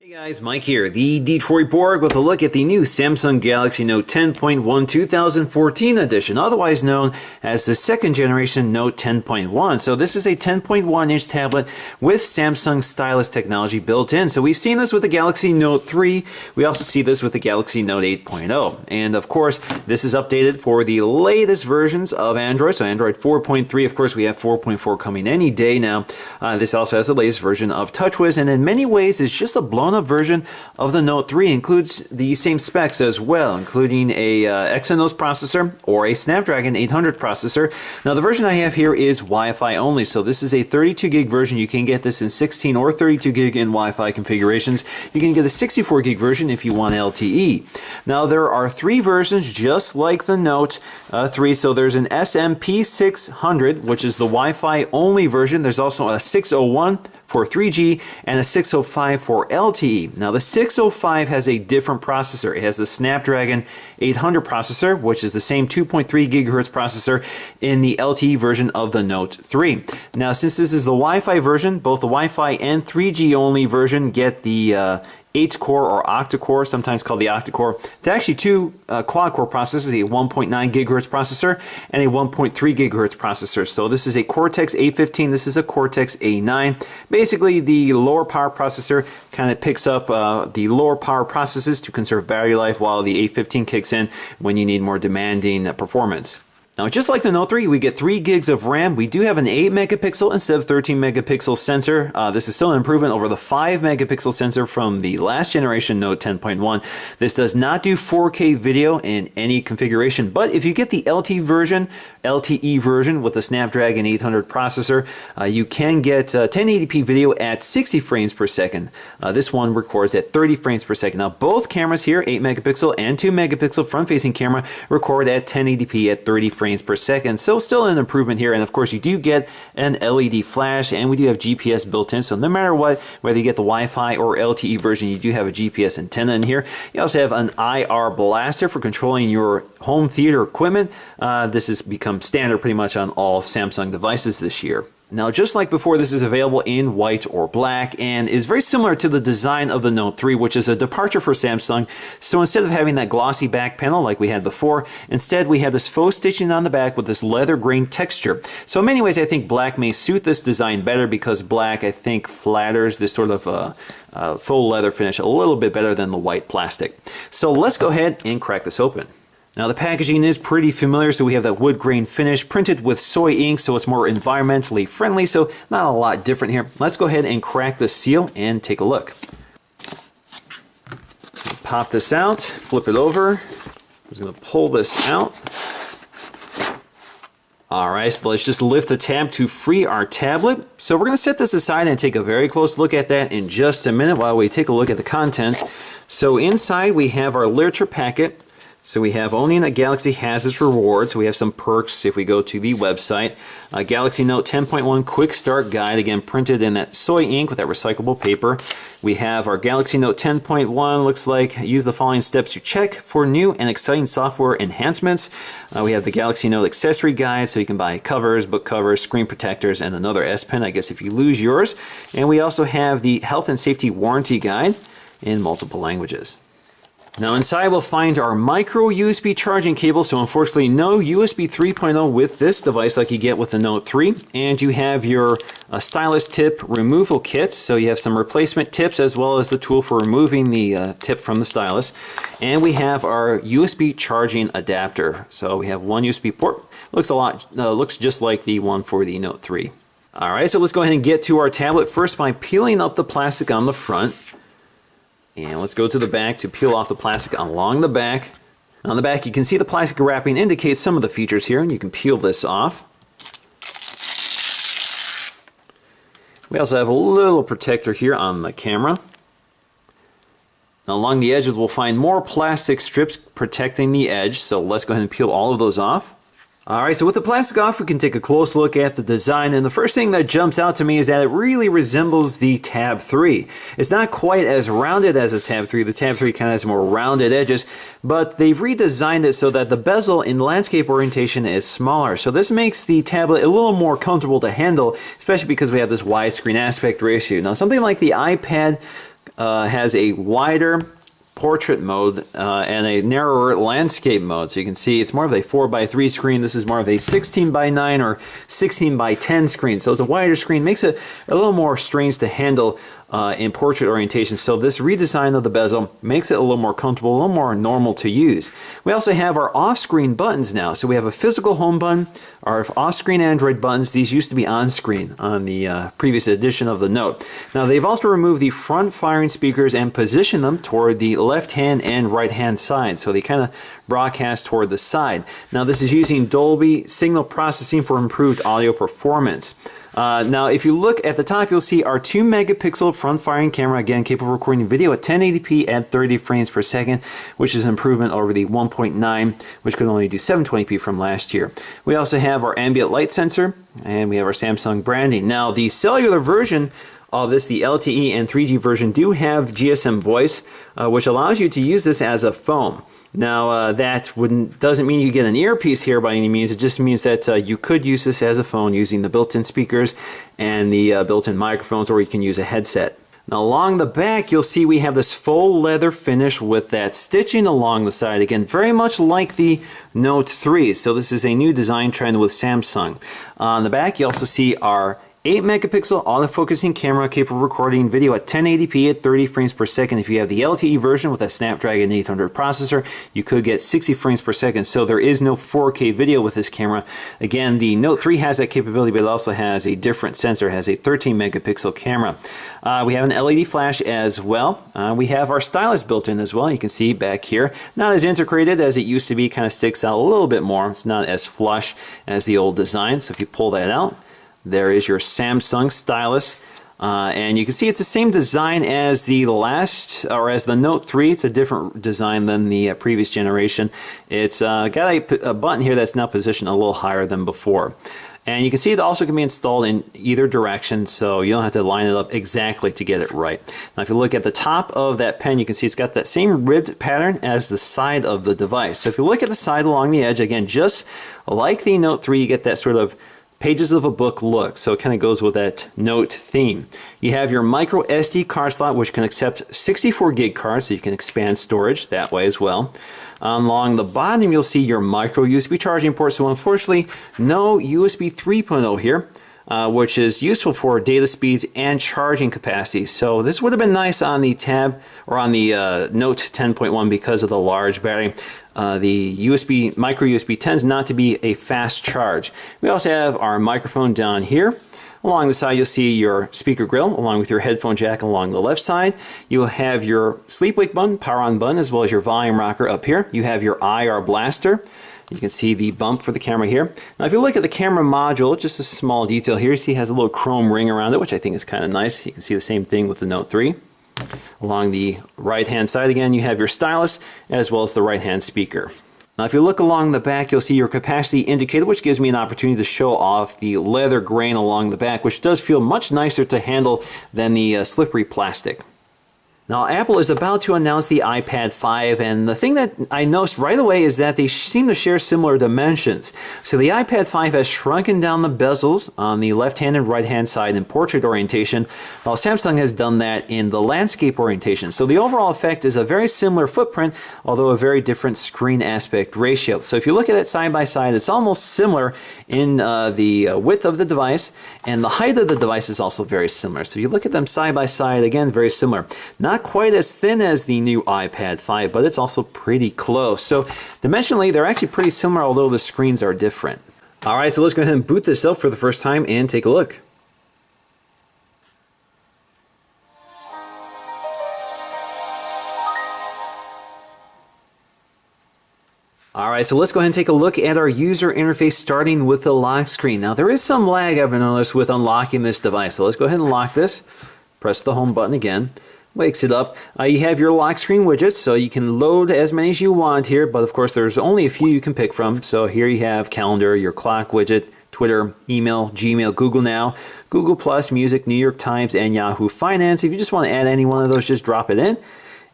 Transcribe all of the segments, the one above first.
Hey guys, Mike here, the Detroit Borg with a look at the new Samsung Galaxy Note 10.1 2014 edition, otherwise known as the second generation Note 10.1. So this is a 10.1 inch tablet with Samsung stylus technology built in. So we've seen this with the Galaxy Note 3, we also see this with the Galaxy Note 8.0. And of course, this is updated for the latest versions of Android. So Android 4.3, of course we have 4.4 coming any day now. This also has the latest version of TouchWiz, and in many ways it's just a blown up version of the Note 3. Includes the same specs as well, including a Exynos processor or a Snapdragon 800 processor. Now the version I have here is Wi-Fi only, so this is a 32 gig version. You can get this in 16 or 32 gig in Wi-Fi configurations. You can get a 64 gig version if you want LTE. Now there are three versions just like the Note 3. So there's an SMP 600, which is the Wi-Fi only version. There's also a 601 for 3G and a 605 for LTE. Now the 605 has a different processor. It has the Snapdragon 800 processor, which is the same 2.3 gigahertz processor in the LTE version of the Note 3. Now since this is the Wi-Fi version, both the Wi-Fi and 3G only version get the 8-core or octa-core, sometimes called the octa-core. It's actually two quad-core processors, a 1.9 gigahertz processor and a 1.3 gigahertz processor. So this is a Cortex A15, this is a Cortex A9. Basically, the lower power processor kind of picks up the lower power processes to conserve battery life, while the A15 kicks in when you need more demanding performance. Now, just like the Note 3, we get 3 gigs of RAM. We do have an 8 megapixel instead of 13 megapixel sensor. This is still an improvement over the 5 megapixel sensor from the last generation Note 10.1. This does not do 4K video in any configuration, but if you get the LTE version with the Snapdragon 800 processor, you can get 1080p video at 60 frames per second. This one records at 30 frames per second. Now, both cameras here, 8 megapixel and 2 megapixel front-facing camera, record at 1080p at 30 frames per second, so still an improvement here. And of course you do get an LED flash, and we do have GPS built in, so no matter what, whether you get the Wi-Fi or LTE version, you do have a GPS antenna in here. You also have an IR blaster for controlling your home theater equipment. This has become standard pretty much on all Samsung devices this year. Now, just like before, this is available in white or black and is very similar to the design of the Note 3, which is a departure for Samsung. So instead of having that glossy back panel like we had before, instead we have this faux stitching on the back with this leather grain texture. So in many ways, I think black may suit this design better, because black, I think, flatters this sort of faux leather finish a little bit better than the white plastic. So let's go ahead and crack this open. Now the packaging is pretty familiar, so we have that wood grain finish printed with soy ink, so it's more environmentally friendly, so not a lot different here. Let's go ahead and crack the seal and take a look. Pop this out, flip it over. I'm just going to pull this out. Alright, so let's just lift the tab to free our tablet. So we're going to set this aside and take a very close look at that in just a minute while we take a look at the contents. So inside we have our literature packet. So we have owning a Galaxy has its rewards. So we have some perks if we go to the website. Galaxy Note 10.1 Quick Start Guide, again printed in that soy ink with that recyclable paper. We have our Galaxy Note 10.1, looks like use the following steps to check for new and exciting software enhancements. We have the Galaxy Note Accessory Guide, so you can buy covers, book covers, screen protectors, and another S Pen, I guess if you lose yours. And we also have the Health and Safety Warranty Guide in multiple languages. Now inside we'll find our micro USB charging cable, so unfortunately no USB 3.0 with this device like you get with the Note 3. And you have your stylus tip removal kits, so you have some replacement tips as well as the tool for removing the tip from the stylus. And we have our USB charging adapter. So we have one USB port, looks just like the one for the Note 3. Alright, so let's go ahead and get to our tablet first by peeling up the plastic on the front. And let's go to the back to peel off the plastic along the back. On the back you can see the plastic wrapping indicates some of the features here, and you can peel this off. We also have a little protector here on the camera. Now along the edges we'll find more plastic strips protecting the edge, so let's go ahead and peel all of those off. Alright, so with the plastic off, we can take a close look at the design, and the first thing that jumps out to me is that it really resembles the Tab 3. It's not quite as rounded as the Tab 3. The Tab 3 kind of has more rounded edges, but they've redesigned it so that the bezel in landscape orientation is smaller. So this makes the tablet a little more comfortable to handle, especially because we have this widescreen aspect ratio. Now something like the iPad has a wider portrait mode and a narrower landscape mode. So you can see it's more of a 4:3 screen. This is more of a 16:9 or 16:10 screen. So it's a wider screen, makes it a little more strange to handle in portrait orientation. So this redesign of the bezel makes it a little more comfortable, a little more normal to use. We also have our off-screen buttons now. So we have a physical home button, our off-screen Android buttons. These used to be on-screen on the previous edition of the Note. Now they've also removed the front-firing speakers and positioned them toward the left-hand and right-hand side. So they kind of broadcast toward the side. Now this is using Dolby signal processing for improved audio performance. Now, if you look at the top, you'll see our 2 megapixel front-firing camera, again, capable of recording video at 1080p at 30 frames per second, which is an improvement over the 1.9, which could only do 720p from last year. We also have our ambient light sensor, and we have our Samsung branding. Now, the cellular version of this, the LTE and 3G version, do have GSM voice, which allows you to use this as a phone. Now, that doesn't mean you get an earpiece here by any means. It just means that you could use this as a phone using the built-in speakers and the built-in microphones, or you can use a headset. Now, along the back, you'll see we have this faux leather finish with that stitching along the side. Again, very much like the Note 3. So this is a new design trend with Samsung. On the back, you also see our 8 megapixel autofocusing camera capable of recording video at 1080p at 30 frames per second. If you have the LTE version with a Snapdragon 800 processor, you could get 60 frames per second. So there is no 4K video with this camera. Again, the Note 3 has that capability, but it also has a different sensor. It has a 13 megapixel camera. We have an LED flash as well. We have our stylus built in as well. You can see back here, not as integrated as it used to be, kind of sticks out a little bit more. It's not as flush as the old design. So if you pull that out, there is your Samsung stylus, and you can see it's the same design as the as the Note 3. It's a different design than the previous generation. It's got a button here that's now positioned a little higher than before. And you can see it also can be installed in either direction, so you don't have to line it up exactly to get it right. Now, if you look at the top of that pen, you can see it's got that same ribbed pattern as the side of the device. So if you look at the side along the edge, again, just like the Note 3, you get that sort of pages of a book look, so it kind of goes with that Note theme. You have your micro SD card slot, which can accept 64 gig cards, so you can expand storage that way as well. Along the bottom, you'll see your micro USB charging port, so unfortunately, no USB 3.0 here, which is useful for data speeds and charging capacity. So this would have been nice on the Tab or on the Note 10.1 because of the large battery. The micro USB tends not to be a fast charge. We also have our microphone down here. Along the side, you'll see your speaker grill along with your headphone jack along the left side. You'll have your sleep wake button, power on button, as well as your volume rocker up here. You have your IR blaster. You can see the bump for the camera here. Now, if you look at the camera module, just a small detail here, you see it has a little chrome ring around it, which I think is kind of nice. You can see the same thing with the Note 3. Along the right-hand side, again, you have your stylus as well as the right-hand speaker. Now, if you look along the back, you'll see your capacity indicator, which gives me an opportunity to show off the leather grain along the back, which does feel much nicer to handle than the slippery plastic. Now, Apple is about to announce the iPad 5, and the thing that I noticed right away is that they seem to share similar dimensions. So the iPad 5 has shrunken down the bezels on the left-hand and right-hand side in portrait orientation, while Samsung has done that in the landscape orientation. So the overall effect is a very similar footprint, although a very different screen aspect ratio. So if you look at it side by side, it's almost similar in the width of the device, and the height of the device is also very similar. So you look at them side by side, again, very similar. Not quite as thin as the new iPad 5, but it's also pretty close. So dimensionally, they're actually pretty similar, although the screens are different. All right, so let's go ahead and boot this up for the first time and take a look. All right, so let's go ahead and take a look at our user interface, starting with the lock screen. Now, there is some lag I've noticed with unlocking this device. So let's go ahead and lock this. Press the home button again. Wakes it up. You have your lock screen widgets, so you can load as many as you want here, but of course there's only a few you can pick from. So here you have calendar, your clock widget, Twitter, email, Gmail, Google Now, Google Plus, Music, New York Times, and Yahoo Finance. If you just want to add any one of those, just drop it in,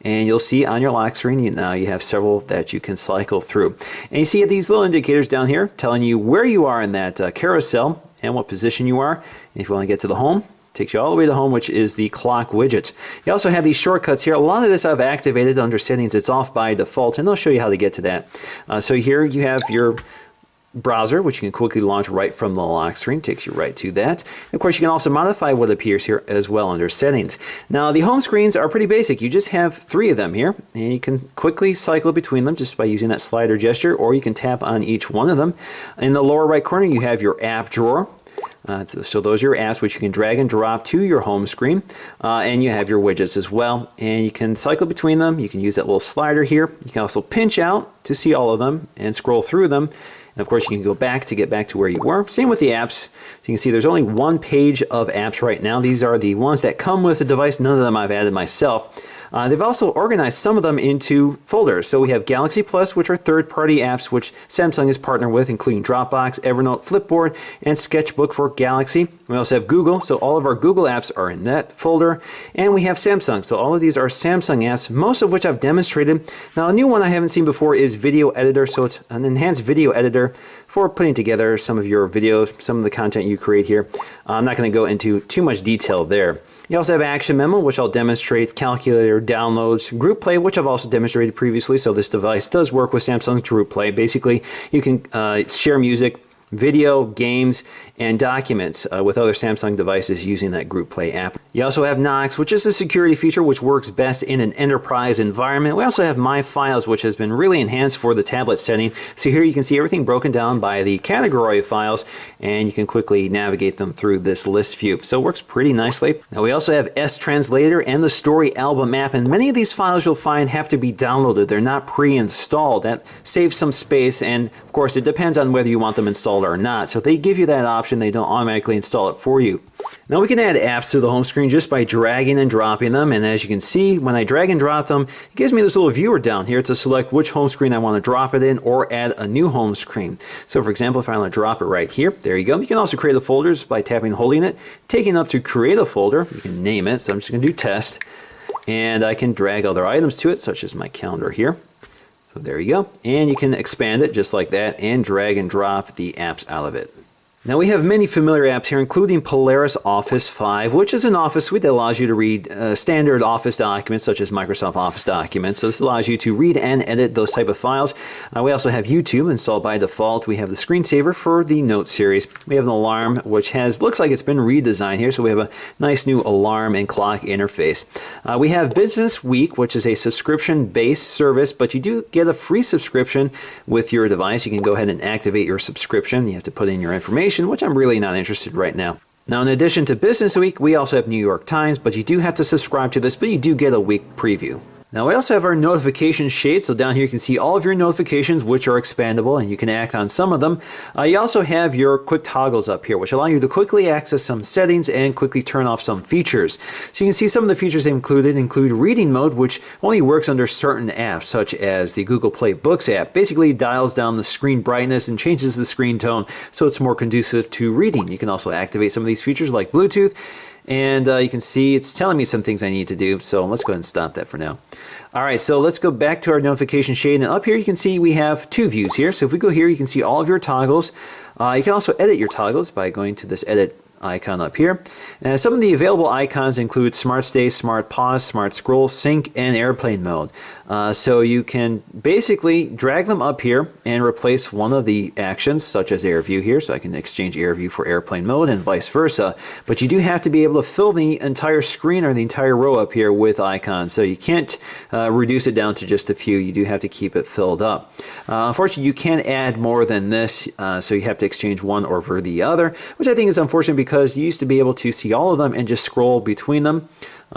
and you'll see on your lock screen now you have several that you can cycle through. And you see these little indicators down here telling you where you are in that carousel and what position you are. And if you want to get to the home, Takes you all the way to home, which is the clock widget. You also have these shortcuts here. A lot of this I've activated under settings. It's off by default, and I'll show you how to get to that. So here you have your browser, which you can quickly launch right from the lock screen. Takes you right to that. And of course, you can also modify what appears here as well under settings. Now, the home screens are pretty basic. You just have 3 of them here, and you can quickly cycle between them just by using that slider gesture, or you can tap on each one of them. In the lower right corner, you have your app drawer. So those are your apps which you can drag and drop to your home screen, and you have your widgets as well, and you can cycle between them. You can use that little slider here. You can also pinch out to see all of them and scroll through them. And of course, you can go back to get back to where you were. Same with the apps. So you can see there's only 1 page of apps right now. These are the ones that come with the device. None of them I've added myself. They've also organized some of them into folders. So we have Galaxy Plus, which are third-party apps which Samsung is partnered with, including Dropbox, Evernote, Flipboard, and Sketchbook for Galaxy. We also have Google, so all of our Google apps are in that folder. And we have Samsung, so all of these are Samsung apps, most of which I've demonstrated. Now, a new one I haven't seen before is Video Editor, so it's an enhanced video editor for putting together some of your videos, some of the content you create here. I'm not going to go into too much detail there. You also have Action Memo, which I'll demonstrate, Calculator, Downloads, Group Play, which I've also demonstrated previously, so this device does work with Samsung's Group Play. Basically, you can share music, video, games, and documents with other Samsung devices using that Group Play app. You also have Knox, which is a security feature which works best in an enterprise environment. We also have My Files, which has been really enhanced for the tablet setting. So here you can see everything broken down by the category of files, and you can quickly navigate them through this list view. So it works pretty nicely. Now we also have S-Translator and the Story Album app, and many of these files you'll find have to be downloaded. They're not pre-installed. That saves some space, and of course it depends on whether you want them installed or not. So they give you that option. They don't automatically install it for you. Now we can add apps to the home screen just by dragging and dropping them, and as you can see, when I drag and drop them, it gives me this little viewer down here to select which home screen I want to drop it in or add a new home screen. So for example, if I want to drop it right here, there you go. You can also create a folder just by tapping and holding it, taking it up to create a folder. You can name it, so I'm just going to do test, and I can drag other items to it, such as my calendar here. So there you go, and you can expand it just like that and drag and drop the apps out of it. Now we have many familiar apps here, including Polaris Office 5, which is an office suite that allows you to read standard Office documents, such as Microsoft Office documents. So this allows you to read and edit those type of files. We also have YouTube installed by default. We have the screensaver for the Notes series. We have an alarm, which looks like it's been redesigned here. So we have a nice new alarm and clock interface. We have Business Week, which is a subscription-based service, but you do get a free subscription with your device. You can go ahead and activate your subscription. You have to put in your information, which I'm really not interested right now. Now, in addition to Business Week, we also have New York Times, but you do have to subscribe to this, but you do get a week preview. Now we also have our notification shade, so down here you can see all of your notifications which are expandable and you can act on some of them. You also have your quick toggles up here which allow you to quickly access some settings and quickly turn off some features. So you can see some of the features include reading mode, which only works under certain apps such as the Google Play Books app. Basically dials down the screen brightness and changes the screen tone so it's more conducive to reading. You can also activate some of these features like Bluetooth. And you can see it's telling me some things I need to do, so let's go ahead and stop that for now. All right, so let's go back to our notification shade, and up here you can see we have 2 views here. So if we go here, you can see all of your toggles. You can also edit your toggles by going to this edit icon up here. And some of the available icons include Smart Stay, Smart Pause, Smart Scroll, Sync, and Airplane Mode. So you can basically drag them up here and replace one of the actions, such as Air View here, so I can exchange Air View for Airplane Mode and vice versa. But you do have to be able to fill the entire screen or the entire row up here with icons, so you can't reduce it down to just a few. You do have to keep it filled up. Unfortunately, you can't add more than this, so you have to exchange one over the other, which I think is unfortunate because you used to be able to see all of them and just scroll between them.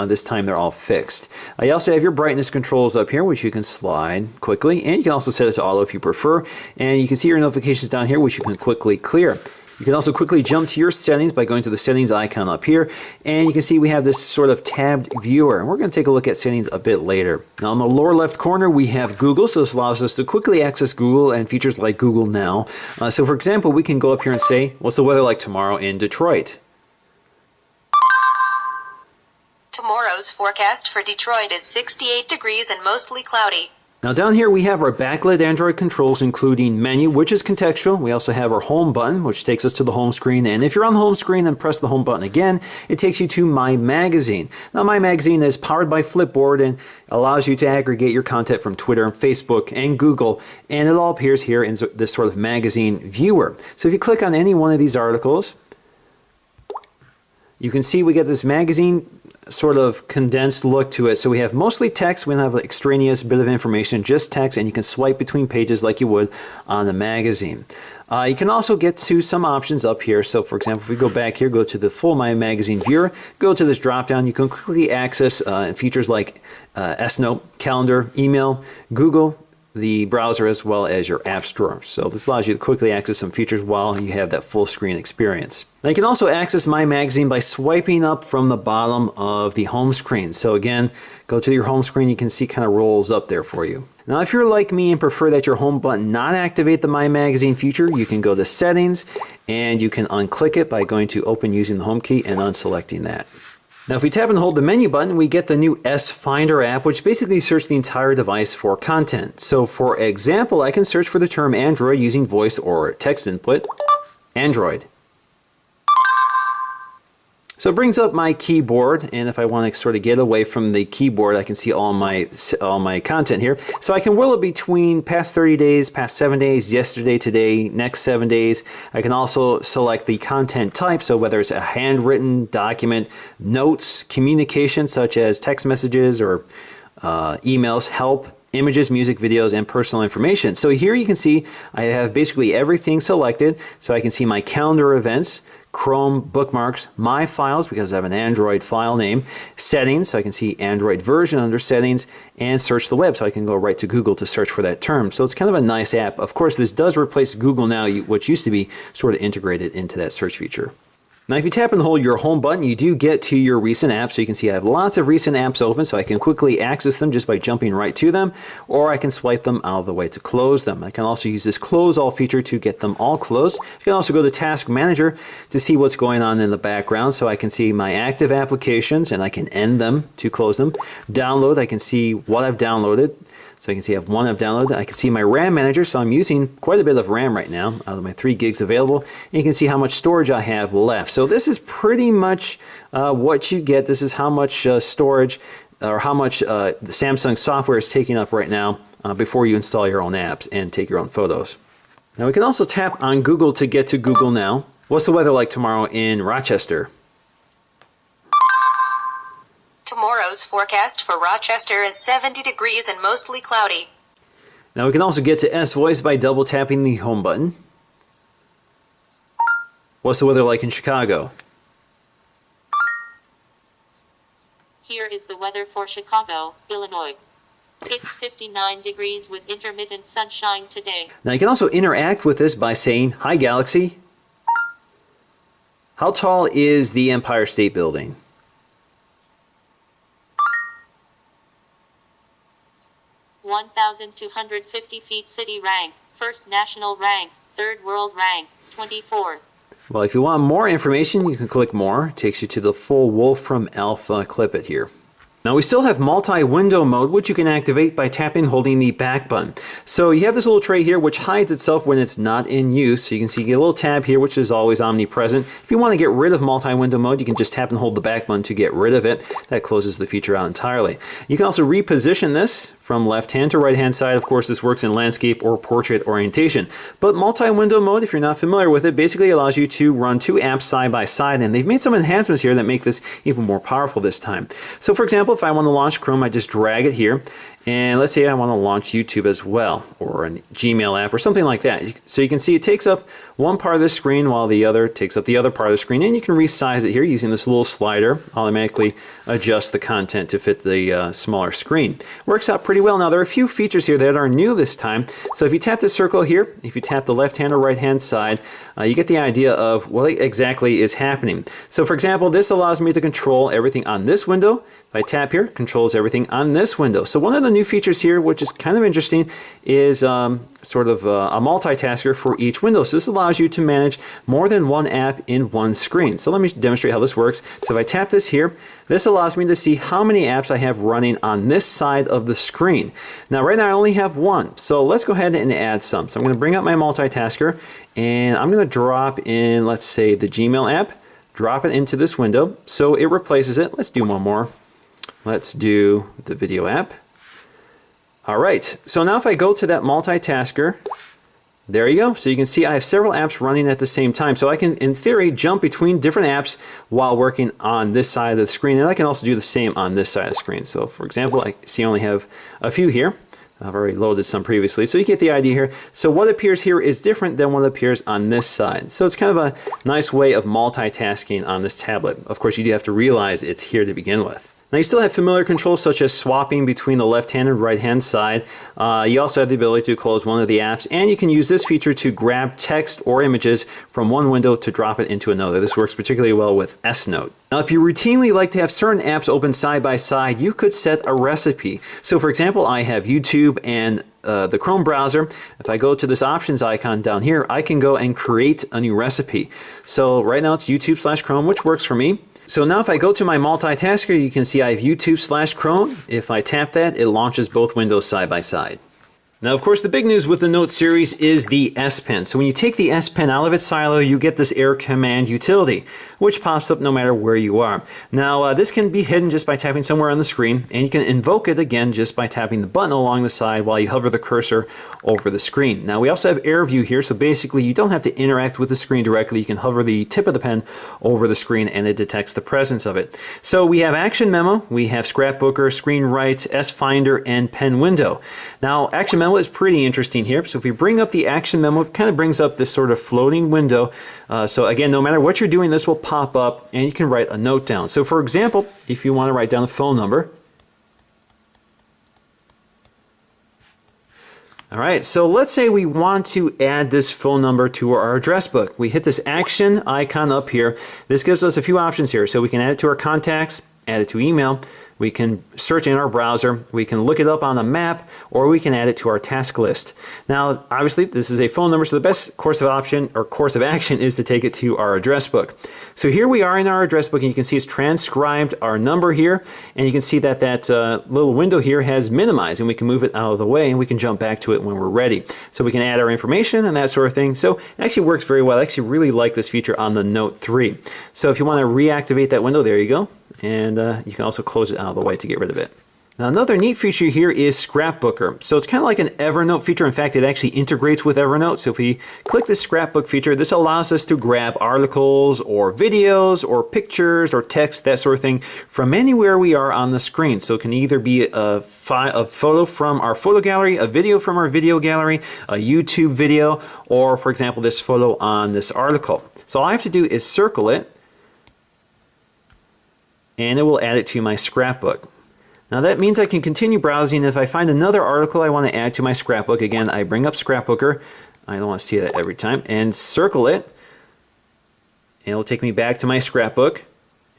This time they're all fixed. You also have your brightness controls up here, which you can slide quickly, and you can also set it to auto if you prefer. And you can see your notifications down here, which you can quickly clear. You can also quickly jump to your settings by going to the settings icon up here, and you can see we have this sort of tabbed viewer, and we're going to take a look at settings a bit later. Now in the lower left corner we have Google, so this allows us to quickly access Google and features like Google Now. So for example, we can go up here and say, what's the weather like tomorrow in Detroit? Tomorrow's forecast for Detroit is 68 degrees and mostly cloudy. Now down here we have our backlit Android controls, including menu, which is contextual. We also have our home button, which takes us to the home screen. And if you're on the home screen and press the home button again, it takes you to My Magazine. Now My Magazine is powered by Flipboard and allows you to aggregate your content from Twitter, Facebook, and Google. And it all appears here in this sort of magazine viewer. So if you click on any one of these articles, you can see we get this magazine sort of condensed look to it. So we have mostly text, we don't have an extraneous bit of information, just text, and you can swipe between pages like you would on the magazine. You can also get to some options up here. So for example, if we go back here, go to the full My Magazine viewer, go to this drop down, you can quickly access features like S-Note, calendar, email, Google, the browser, as well as your app store. So this allows you to quickly access some features while you have that full screen experience. Now you can also access My Magazine by swiping up from the bottom of the home screen. So again, go to your home screen, you can see it kind of rolls up there for you. Now if you're like me and prefer that your home button not activate the My Magazine feature, you can go to Settings and you can unclick it by going to Open using the Home key and unselecting that. Now if we tap and hold the menu button, we get the new S Finder app, which basically searches the entire device for content. So for example, I can search for the term Android using voice or text input. Android. So it brings up my keyboard, and if I want to sort of get away from the keyboard, I can see all my content here. So I can will it between past 30 days, past 7 days, yesterday, today, next 7 days. I can also select the content type, so whether it's a handwritten document, notes, communication such as text messages or emails, help, images, music, videos, and personal information. So here you can see I have basically everything selected. So I can see my calendar events, Chrome bookmarks, my files because I have an Android file name, settings, so I can see Android version under settings, and search the web, so I can go right to Google to search for that term. So it's kind of a nice app. Of course, this does replace Google now, which used to be sort of integrated into that search feature. Now if you tap and hold your home button, you do get to your recent apps. So you can see I have lots of recent apps open, so I can quickly access them just by jumping right to them, or I can swipe them out of the way to close them. I can also use this close all feature to get them all closed. You can also go to Task Manager to see what's going on in the background, so I can see my active applications and I can end them to close them. Download, I can see what I've downloaded. So I can see I have one I've downloaded. I can see my RAM manager, so I'm using quite a bit of RAM right now out of my 3 gigs available. And you can see how much storage I have left. So this is pretty much what you get. This is how much storage or how much the Samsung software is taking up right now before you install your own apps and take your own photos. Now we can also tap on Google to get to Google Now. What's the weather like tomorrow in Rochester? Tomorrow's forecast for Rochester is 70 degrees and mostly cloudy. Now we can also get to S Voice by double tapping the home button. What's the weather like in Chicago? Here is the weather for Chicago, Illinois. It's 59 degrees with intermittent sunshine today. Now you can also interact with this by saying, "Hi Galaxy, how tall is the Empire State Building?" 1,250 feet city rank, first national rank, third world rank, 24th. Well, if you want more information, you can click more. It takes you to the full Wolfram Alpha clip it here. Now we still have multi-window mode, which you can activate by tapping and holding the back button. So you have this little tray here which hides itself when it's not in use. So you can see you get a little tab here which is always omnipresent. If you want to get rid of multi-window mode, you can just tap and hold the back button to get rid of it. That closes the feature out entirely. You can also reposition this from left hand to right hand side. Of course, this works in landscape or portrait orientation. But multi-window mode, if you're not familiar with it, basically allows you to run 2 apps side by side, and they've made some enhancements here that make this even more powerful this time. So for example, if I want to launch Chrome, I just drag it here, and let's say I want to launch YouTube as well, or a Gmail app or something like that. So you can see it takes up one part of the screen while the other takes up the other part of the screen, and you can resize it here using this little slider. Automatically adjust the content to fit the smaller screen. Works out pretty well. Now there are a few features here that are new this time. So if you tap the circle here, if you tap the left hand or right hand side, you get the idea of what exactly is happening. So for example, this allows me to control everything on this window, If I tap here, controls everything on this window. So one of the new features here, which is kind of interesting, is sort of a multitasker for each window. So this allows you to manage more than one app in one screen. So let me demonstrate how this works. So if I tap this here, this allows me to see how many apps I have running on this side of the screen. Now right now I only have one, so let's go ahead and add some. So I'm going to bring up my multitasker, and I'm going to drop in, let's say, the Gmail app, drop it into this window so it replaces it. Let's do one more. Let's do the video app. All right, so now if I go to that multitasker, there you go. So you can see I have several apps running at the same time. So I can, in theory, jump between different apps while working on this side of the screen. And I can also do the same on this side of the screen. So for example, I see I only have a few here. I've already loaded some previously. So you get the idea here. So what appears here is different than what appears on this side. So it's kind of a nice way of multitasking on this tablet. Of course, you do have to realize it's here to begin with. Now you still have familiar controls such as swapping between the left hand and right hand side. You also have the ability to close one of the apps, and you can use this feature to grab text or images from one window to drop it into another. This works particularly well with S Note. Now if you routinely like to have certain apps open side by side, you could set a recipe. So for example, I have YouTube and the Chrome browser. If I go to this options icon down here, I can go and create a new recipe. So right now it's YouTube/Chrome, which works for me. So now if I go to my multitasker, you can see I have YouTube/Chrome. If I tap that, it launches both windows side by side. Now, of course, the big news with the Note series is the S Pen. So when you take the S Pen out of its silo, you get this Air Command utility, which pops up no matter where you are. Now, this can be hidden just by tapping somewhere on the screen, and you can invoke it again just by tapping the button along the side while you hover the cursor over the screen. Now, we also have Air View here, so basically you don't have to interact with the screen directly. You can hover the tip of the pen over the screen, and it detects the presence of it. So we have Action Memo, we have Scrapbooker, Screen Write, S Finder, and Pen Window. Now, Action Memo is pretty interesting here. So if we bring up the Action Memo, it kind of brings up this sort of floating window. So again, no matter what you're doing, this will pop up and you can write a note down. So for example, if you want to write down a phone number. All right, so let's say we want to add this phone number to our address book. We hit this action icon up here. This gives us a few options here. So we can add it to our contacts, add it to email. We can search in our browser, we can look it up on a map, or we can add it to our task list. Now, obviously, this is a phone number, so the best course of action is to take it to our address book. So here we are in our address book, and you can see it's transcribed our number here, and you can see that that little window here has minimized, and we can move it out of the way, and we can jump back to it when we're ready. So we can add our information and that sort of thing. So it actually works very well. I actually really like this feature on the Note 3. So if you want to reactivate that window, there you go. And you can also close it out of the way to get rid of it. Now another neat feature here is Scrapbooker. So it's kind of like an Evernote feature. In fact, it actually integrates with Evernote. So if we click the Scrapbook feature, this allows us to grab articles or videos or pictures or text, that sort of thing, from anywhere we are on the screen. So it can either be a photo from our photo gallery, a video from our video gallery, a YouTube video, or for example, this photo on this article. So all I have to do is circle it, and it will add it to my scrapbook. Now that means I can continue browsing. If I find another article I want to add to my scrapbook, again, I bring up Scrapbooker. I don't want to see that every time, and circle it, and it will take me back to my scrapbook,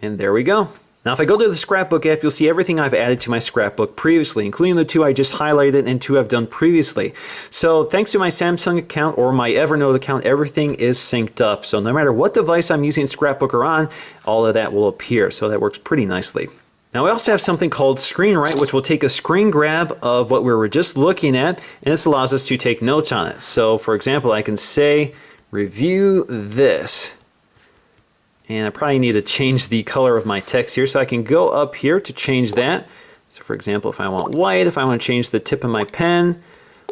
and there we go. Now if I go to the Scrapbook app, you'll see everything I've added to my scrapbook previously, including the two I just highlighted and two I've done previously. So thanks to my Samsung account or my Evernote account, everything is synced up. So no matter what device I'm using Scrapbooker on, all of that will appear. So that works pretty nicely. Now we also have something called Screen Write, which will take a screen grab of what we were just looking at, and this allows us to take notes on it. So for example, I can say, review this. And I probably need to change the color of my text here, so I can go up here to change that. So for example, if I want white, if I want to change the tip of my pen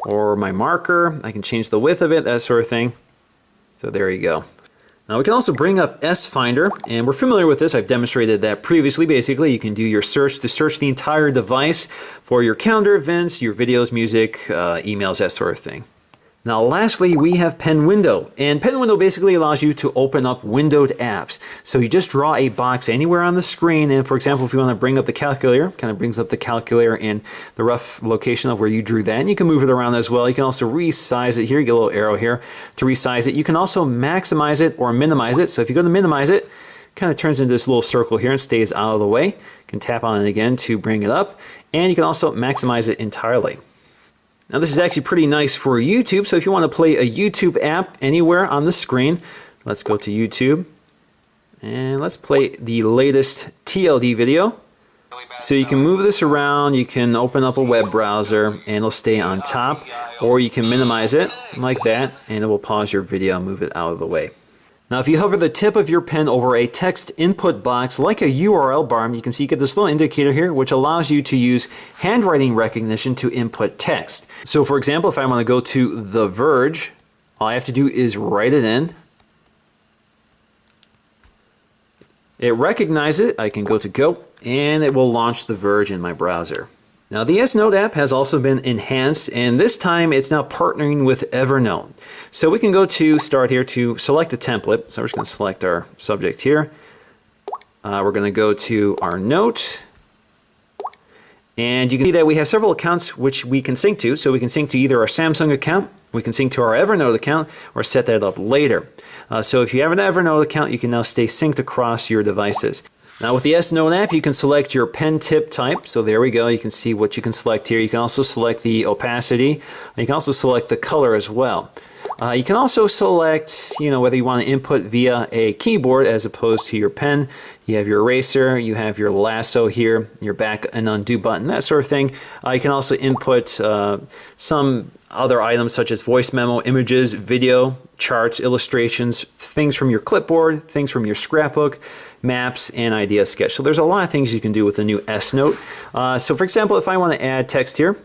or my marker, I can change the width of it, that sort of thing. So there you go. Now we can also bring up S Finder, and we're familiar with this. I've demonstrated that previously. Basically, you can do your search to search the entire device for your calendar events, your videos, music, emails, that sort of thing. Now lastly, we have Pen Window, and Pen Window basically allows you to open up windowed apps. So you just draw a box anywhere on the screen, and for example, if you want to bring up the calculator, kind of brings up the calculator in the rough location of where you drew that, and you can move it around as well. You can also resize it here. You get a little arrow here to resize it. You can also maximize it or minimize it. So if you go to minimize it, kind of turns into this little circle here and stays out of the way. You can tap on it again to bring it up, and you can also maximize it entirely. Now this is actually pretty nice for YouTube, so if you want to play a YouTube app anywhere on the screen, let's go to YouTube, and let's play the latest TLD video. So you can move this around, you can open up a web browser, and it'll stay on top, or you can minimize it like that, and it will pause your video and move it out of the way. Now if you hover the tip of your pen over a text input box like a URL bar, you can see you get this little indicator here which allows you to use handwriting recognition to input text. So for example, if I want to go to The Verge, all I have to do is write it in. It recognizes it, I can go to Go, and it will launch The Verge in my browser. Now the S-Note app has also been enhanced, and this time it's now partnering with Evernote. So we can go to Start here to select a template. So we're just going to select our subject here. We're going to go to our note. And you can see that we have several accounts which we can sync to. So we can sync to either our Samsung account, we can sync to our Evernote account, or set that up later. So if you have an Evernote account, you can now stay synced across your devices. Now with the S-Note app, you can select your pen tip type. So there we go. You can see what you can select here. You can also select the opacity. You can also select the color as well. You can also select, whether you want to input via a keyboard as opposed to your pen. You have your eraser, you have your lasso here, your back and undo button, that sort of thing. You can also input some other items such as voice memo, images, video, charts, illustrations, things from your clipboard, things from your scrapbook, maps, and idea sketch. So there's a lot of things you can do with the new S-Note. So for example, if I want to add text here,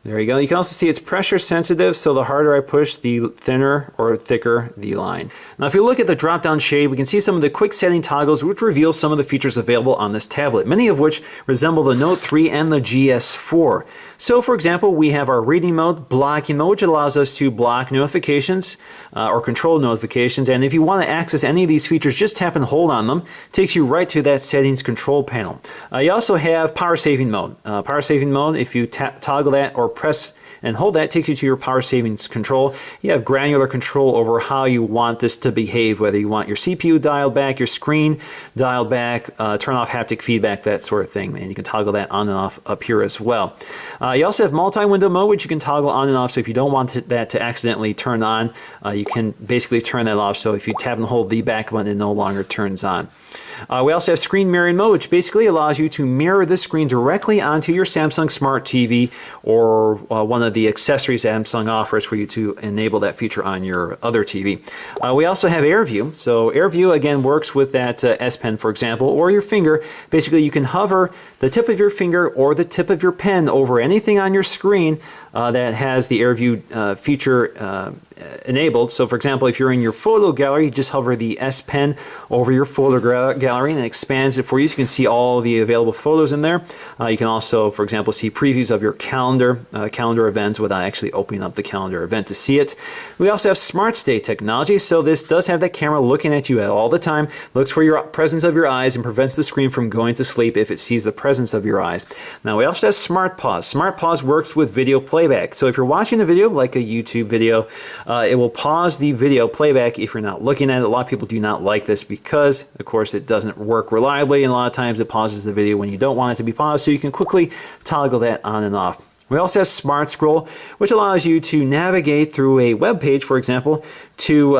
there you go. You can also see it's pressure sensitive, so the harder I push, the thinner or thicker the line. Now if you look at the drop-down shade, we can see some of the quick setting toggles which reveal some of the features available on this tablet, many of which resemble the Note 3 and the GS4. So for example, we have our reading mode, blocking mode, which allows us to block notifications or control notifications. And if you want to access any of these features, just tap and hold on them. It takes you right to that settings control panel. You also have power saving mode. Power saving mode, if you toggle that or press and hold that, takes you to your power savings control. You have granular control over how you want this to behave, whether you want your CPU dialed back, your screen dialed back, turn off haptic feedback, that sort of thing. And you can toggle that on and off up here as well. You also have multi-window mode, which you can toggle on and off. So if you don't want that to accidentally turn on, you can basically turn that off. So if you tap and hold the back button, it no longer turns on. We also have screen mirroring mode, which basically allows you to mirror the screen directly onto your Samsung Smart TV or one of the accessories Samsung offers for you to enable that feature on your other TV. We also have AirView. So AirView, again, works with that S Pen, for example, or your finger. Basically, you can hover the tip of your finger or the tip of your pen over anything on your screen that has the AirView feature enabled. So for example, if you're in your photo gallery, you just hover the S Pen over your photo gallery and it expands it for you so you can see all the available photos in there. You can also, for example, see previews of your calendar events without actually opening up the calendar event to see it. We also have Smart Stay technology, so this does have that camera looking at you all the time, looks for your presence of your eyes and prevents the screen from going to sleep if it sees the presence of your eyes. Now we also have Smart Pause. Smart Pause works with video playback. So if you're watching a video like a YouTube video, it will pause the video playback if you're not looking at it. A lot of people do not like this because, of course, it doesn't work reliably, and a lot of times it pauses the video when you don't want it to be paused, so you can quickly toggle that on and off. We also have Smart Scroll, which allows you to navigate through a web page, for example, to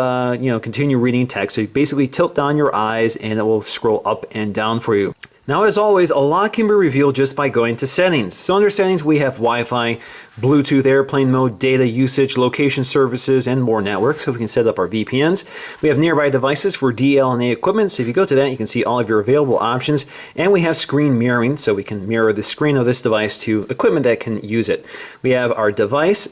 continue reading text. So you basically tilt down your eyes and it will scroll up and down for you. Now, as always, a lot can be revealed just by going to settings. So under settings, we have Wi-Fi, Bluetooth, airplane mode, data usage, location services, and more networks, so we can set up our VPNs. We have nearby devices for DLNA equipment, so if you go to that, you can see all of your available options. And we have screen mirroring, so we can mirror the screen of this device to equipment that can use it. We have our device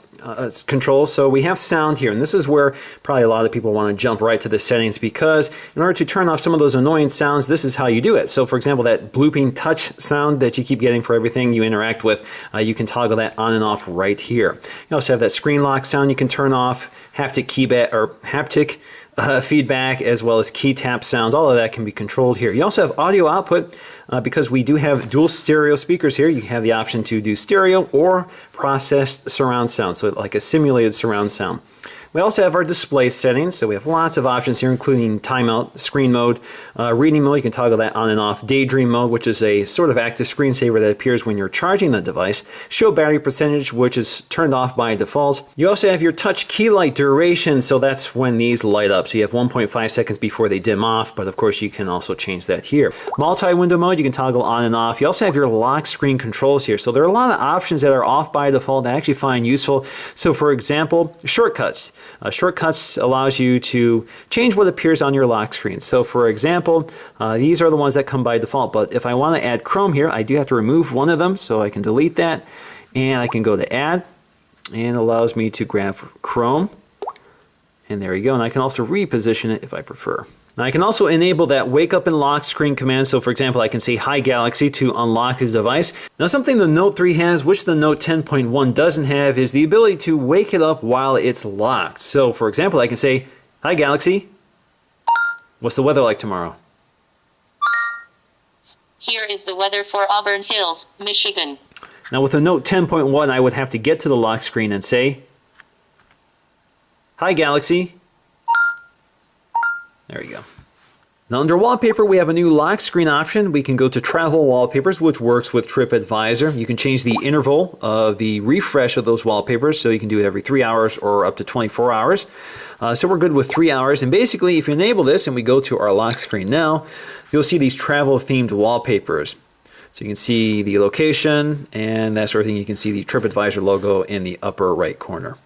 control, so we have sound here, and this is where probably a lot of people want to jump right to the settings, because in order to turn off some of those annoying sounds, this is how you do it. So for example, that blooping touch sound that you keep getting for everything you interact with, you can toggle that on and off right here. You also have that screen lock sound you can turn off, haptic feedback, as well as key tap sounds. All of that can be controlled here. You also have audio output. Because we do have dual stereo speakers here, you have the option to do stereo or processed surround sound, so like a simulated surround sound. We also have our display settings, so we have lots of options here, including timeout, screen mode, reading mode. You can toggle that on and off. Daydream mode, which is a sort of active screensaver that appears when you're charging the device. Show battery percentage, which is turned off by default. You also have your touch key light duration, so that's when these light up. So you have 1.5 seconds before they dim off, but of course you can also change that here. Multi-window mode, you can toggle on and off. You also have your lock screen controls here. So there are a lot of options that are off by default that I actually find useful. So for example, shortcuts. Shortcuts allows you to change what appears on your lock screen. So for example, these are the ones that come by default, but if I want to add Chrome here, I do have to remove one of them, so I can delete that, and I can go to add, and it allows me to grab Chrome, and there you go, and I can also reposition it if I prefer. Now I can also enable that wake up and lock screen command. So for example, I can say hi Galaxy to unlock the device. Now something the Note 3 has, which the Note 10.1 doesn't have, is the ability to wake it up while it's locked. So for example, I can say, hi Galaxy, what's the weather like tomorrow? Here is the weather for Auburn Hills, Michigan. Now with the Note 10.1, I would have to get to the lock screen and say, hi Galaxy. There you go. Now under wallpaper, we have a new lock screen option. We can go to travel wallpapers, which works with TripAdvisor. You can change the interval of the refresh of those wallpapers, so you can do it every 3 hours or up to 24 hours. So we're good with 3 hours. And basically, if you enable this and we go to our lock screen now, you'll see these travel themed wallpapers. So you can see the location and that sort of thing. You can see the TripAdvisor logo in the upper right corner.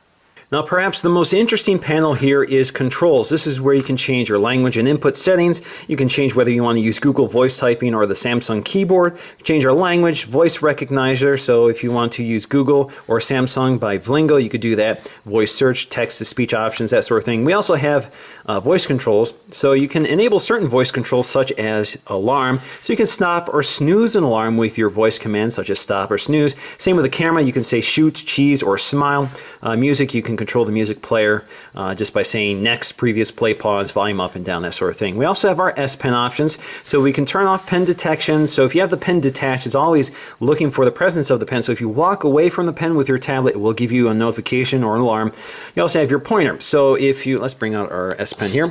Now perhaps the most interesting panel here is controls. This is where you can change your language and input settings. You can change whether you want to use Google voice typing or the Samsung keyboard. Change your language, voice recognizer. So if you want to use Google or Samsung by Vlingo, you could do that. Voice search, text-to-speech options, that sort of thing. We also have voice controls. So you can enable certain voice controls such as alarm. So you can stop or snooze an alarm with your voice commands such as stop or snooze. Same with the camera. You can say shoot, cheese, or smile. Music, you can control the music player just by saying next, previous, play, pause, volume up and down, that sort of thing. We also have our S Pen options, so we can turn off pen detection. So if you have the pen detached, it's always looking for the presence of the pen. So if you walk away from the pen with your tablet, it will give you a notification or an alarm. You also have your pointer. So if you, let's bring out our S Pen here.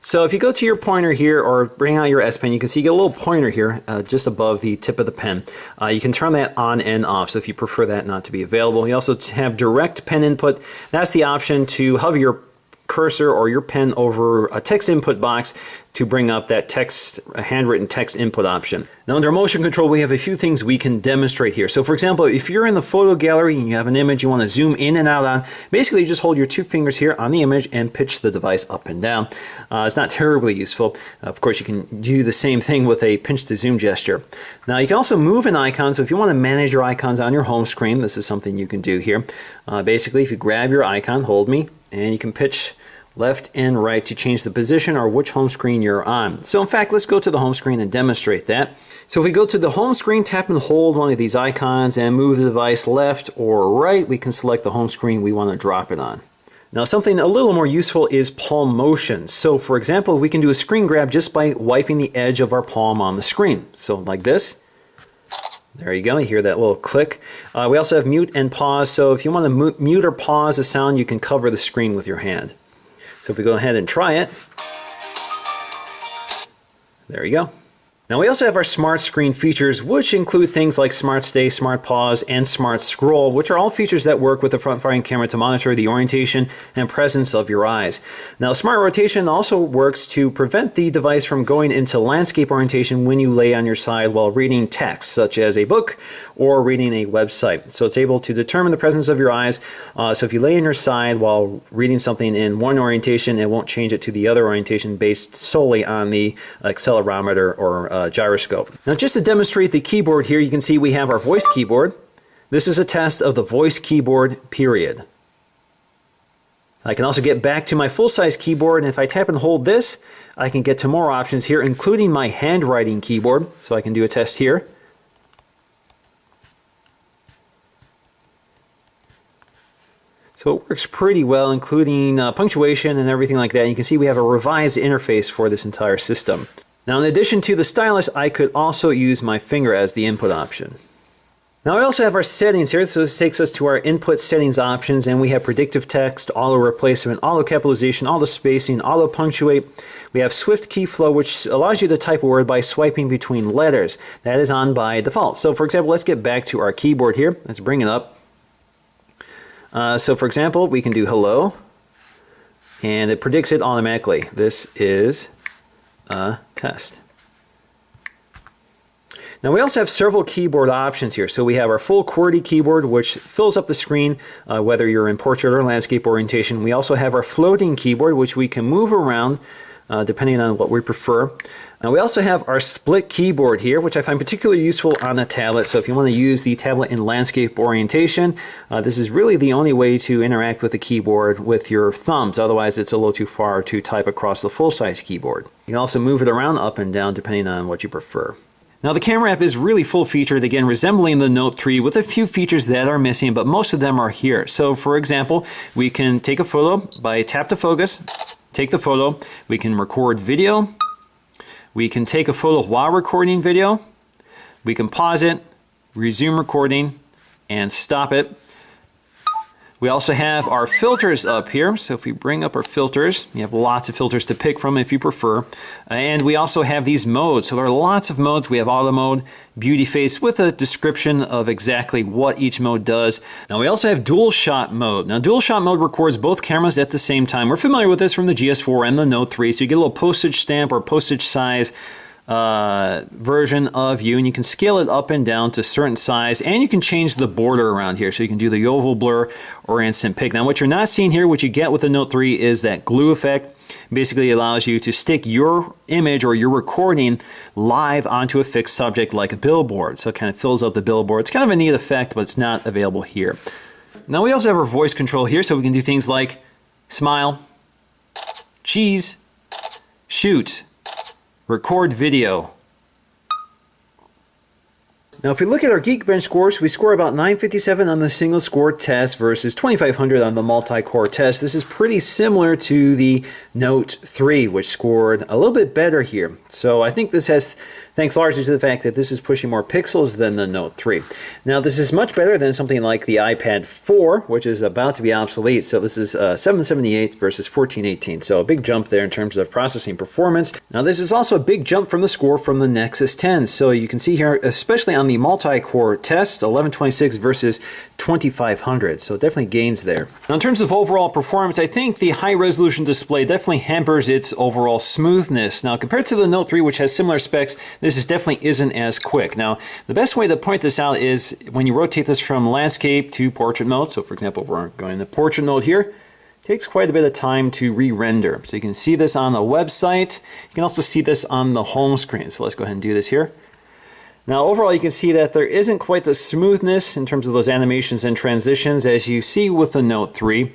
So if you go to your pointer here or bring out your S Pen, you can see you get a little pointer here just above the tip of the pen. You can turn that on and off, so if you prefer that not to be available. You also have direct pen input. That's the option to hover your cursor or your pen over a text input box to bring up that text, handwritten text input option. Now under motion control, we have a few things we can demonstrate here. So for example, if you're in the photo gallery and you have an image you want to zoom in and out on, basically you just hold your two fingers here on the image and pitch the device up and down. It's not terribly useful. Of course, you can do the same thing with a pinch to zoom gesture. Now you can also move an icon. So if you want to manage your icons on your home screen, this is something you can do here. Basically, if you grab your icon, hold me, and you can pitch left and right to change the position or which home screen you're on. So in fact, let's go to the home screen and demonstrate that. So if we go to the home screen, tap and hold one of these icons and move the device left or right, we can select the home screen we want to drop it on. Now something a little more useful is palm motion. So for example, we can do a screen grab just by wiping the edge of our palm on the screen. So like this. There you go, you hear that little click. We also have mute and pause. So if you want to mute or pause a sound, you can cover the screen with your hand. So if we go ahead and try it, there you go. Now we also have our smart screen features, which include things like smart stay, smart pause, and smart scroll, which are all features that work with the front-facing camera to monitor the orientation and presence of your eyes. Now smart rotation also works to prevent the device from going into landscape orientation when you lay on your side while reading text, such as a book or reading a website. So it's able to determine the presence of your eyes. So if you lay on your side while reading something in one orientation, it won't change it to the other orientation based solely on the accelerometer or gyroscope. Now just to demonstrate the keyboard here, you can see we have our voice keyboard. This is a test of the voice keyboard, period. I can also get back to my full-size keyboard, and if I tap and hold this, I can get to more options here, including my handwriting keyboard. So I can do a test here. So it works pretty well, including punctuation and everything like that. You can see we have a revised interface for this entire system. Now in addition to the stylus, I could also use my finger as the input option. Now we also have our settings here, so this takes us to our input settings options, and we have predictive text, auto replacement, auto capitalization, auto spacing, auto punctuate. We have swift key flow, which allows you to type a word by swiping between letters. That is on by default. So for example, let's get back to our keyboard here. Let's bring it up. So for example, we can do hello, and it predicts it automatically. This is a test. Now we also have several keyboard options here. So we have our full QWERTY keyboard, which fills up the screen, whether you're in portrait or landscape orientation. We also have our floating keyboard, which we can move around depending on what we prefer. Now we also have our split keyboard here, which I find particularly useful on a tablet. So if you want to use the tablet in landscape orientation, this is really the only way to interact with the keyboard with your thumbs. Otherwise, it's a little too far to type across the full-size keyboard. You can also move it around up and down depending on what you prefer. Now the camera app is really full-featured, again resembling the Note 3 with a few features that are missing, but most of them are here. So for example, we can take a photo by tap to focus, take the photo, we can record video, we can take a photo while recording video, we can pause it, resume recording, and stop it. We also have our filters up here. So if we bring up our filters, you have lots of filters to pick from if you prefer. And we also have these modes. So there are lots of modes. We have auto mode, beauty face with a description of exactly what each mode does. Now we also have dual shot mode. Now dual shot mode records both cameras at the same time. We're familiar with this from the GS4 and the Note 3. So you get a little postage stamp or postage size version of you, and you can scale it up and down to certain size, and you can change the border around here, so you can do the oval blur or instant pick. Now what you're not seeing here, what you get with the Note 3 is that glue effect. Basically allows you to stick your image or your recording live onto a fixed subject like a billboard, so it kind of fills up the billboard. It's kind of a neat effect, but it's not available here. Now we also have our voice control here, so we can do things like smile, cheese, shoot, record video. Now if we look at our Geekbench scores, we score about 957 on the single score test versus 2500 on the multi-core test. This is pretty similar to the Note 3, which scored a little bit better here. So I think this has, thanks largely to the fact that this is pushing more pixels than the Note 3. Now this is much better than something like the iPad 4, which is about to be obsolete. So this is 778 versus 1418. So a big jump there in terms of processing performance. Now this is also a big jump from the score from the Nexus 10. So you can see here, especially on the multi-core test, 1126 versus 2500. So it definitely gains there. Now in terms of overall performance, I think the high resolution display definitely hampers its overall smoothness. Now compared to the Note 3, which has similar specs, this definitely isn't as quick. Now the best way to point this out is when you rotate this from landscape to portrait mode. So for example, if we're going to portrait mode here, it takes quite a bit of time to re-render. So you can see this on the website. You can also see this on the home screen. So let's go ahead and do this here. Now overall you can see that there isn't quite the smoothness in terms of those animations and transitions as you see with the Note 3.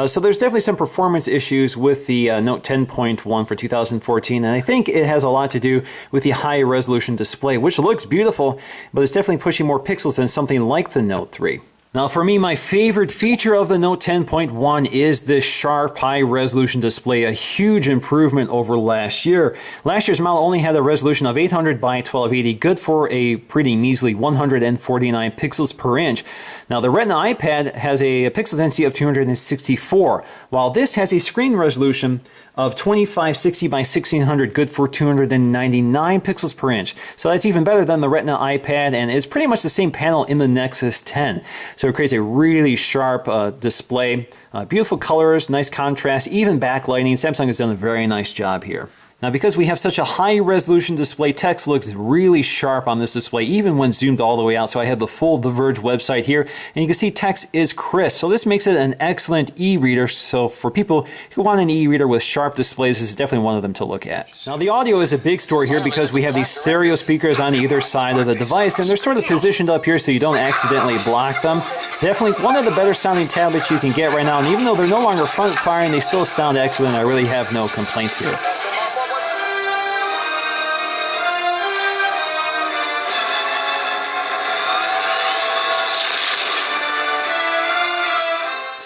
So there's definitely some performance issues with the Note 10.1 for 2014, and I think it has a lot to do with the high resolution display, which looks beautiful, but it's definitely pushing more pixels than something like the Note 3. Now for me, my favorite feature of the Note 10.1 is this sharp high resolution display, a huge improvement over last year. Last year's model only had a resolution of 800 by 1280, good for a pretty measly 149 pixels per inch. Now the Retina iPad has a pixel density of 264, while this has a screen resolution of 2560 by 1600, good for 299 pixels per inch. So that's even better than the Retina iPad, and is pretty much the same panel in the Nexus 10. So it creates a really sharp display, beautiful colors, nice contrast, even backlighting. Samsung has done a very nice job here. Now because we have such a high resolution display, text looks really sharp on this display even when zoomed all the way out. So I have the full The Verge website here, and you can see text is crisp. So this makes it an excellent e-reader. So for people who want an e-reader with sharp displays, this is definitely one of them to look at. Now the audio is a big story here because we have these stereo speakers on either side of the device, and they're sort of positioned up here so you don't accidentally block them. Definitely one of the better sounding tablets you can get right now, and even though they're no longer front firing, they still sound excellent. I really have no complaints here.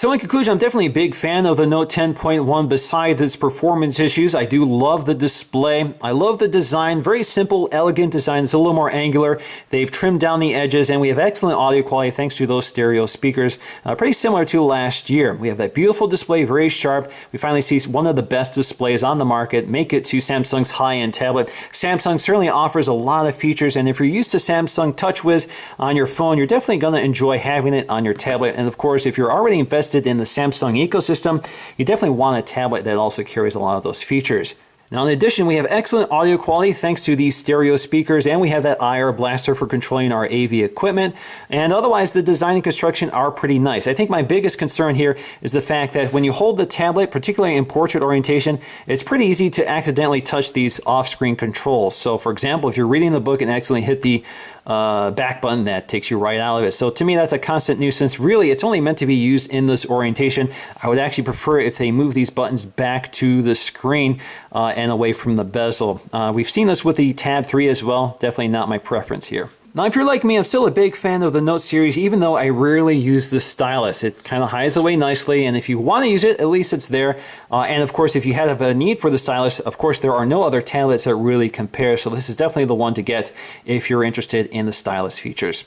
So in conclusion, I'm definitely a big fan of the Note 10.1 besides its performance issues. I do love the display. I love the design. Very simple, elegant design. It's a little more angular. They've trimmed down the edges, and we have excellent audio quality thanks to those stereo speakers. Pretty similar to last year. We have that beautiful display, very sharp. We finally see one of the best displays on the market make it to Samsung's high-end tablet. Samsung certainly offers a lot of features, and if you're used to Samsung TouchWiz on your phone, you're definitely going to enjoy having it on your tablet. And of course, if you're already invested in the Samsung ecosystem, you definitely want a tablet that also carries a lot of those features. Now, in addition, we have excellent audio quality thanks to these stereo speakers, and we have that IR blaster for controlling our AV equipment. And otherwise, the design and construction are pretty nice. I think my biggest concern here is the fact that when you hold the tablet, particularly in portrait orientation, it's pretty easy to accidentally touch these off-screen controls. So, for example, if you're reading the book and accidentally hit the back button, that takes you right out of it. So to me, that's a constant nuisance. Really, it's only meant to be used in this orientation. I would actually prefer if they move these buttons back to the screen and away from the bezel. We've seen this with the Tab 3 as well. Definitely not my preference here. Now, if you're like me, I'm still a big fan of the Note series, even though I rarely use the stylus. It kind of hides away nicely, and if you want to use it, at least it's there. And of course, if you have a need for the stylus, of course, there are no other tablets that really compare, so this is definitely the one to get if you're interested in the stylus features.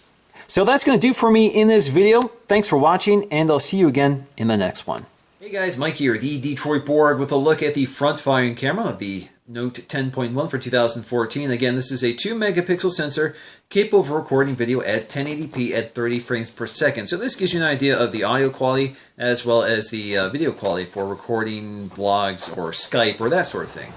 So that's going to do for me in this video. Thanks for watching, and I'll see you again in the next one. Hey guys, Mike here, the Detroit Borg, with a look at the front-firing camera of the Note 10.1 for 2014. Again, this is a 2-megapixel sensor capable of recording video at 1080p at 30 frames per second. So this gives you an idea of the audio quality as well as the video quality for recording vlogs or Skype or that sort of thing.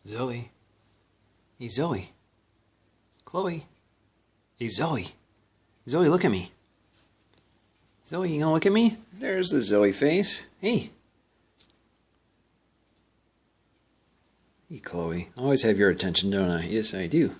Zoe. Hey, Zoe. Chloe. Hey, Zoe. Zoe, look at me. Zoe, you gonna look at me? There's the Zoe face. Hey. Hey, Chloe. I always have your attention, don't I? Yes, I do.